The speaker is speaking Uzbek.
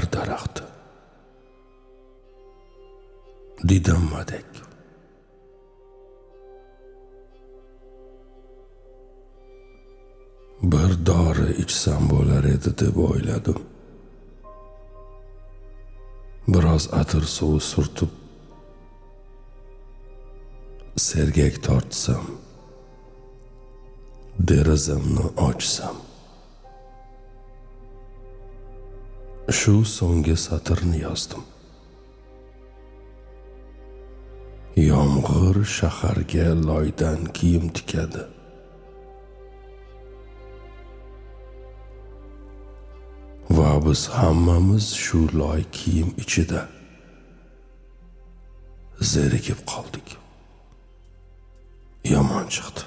gullar daraxti, didammadek. Bir dori ichsam bo'lar edi deb o'yladim. Biroz atir suvi surtib sergak tortsam, derazamni ochsam, shu so'nggi satrni yozdim. Yomg'ir shaharga loydan kiyim tikadi. Va biz hammamiz shu loy kiyim ichida zerikib qoldik. Yomon chiqdi.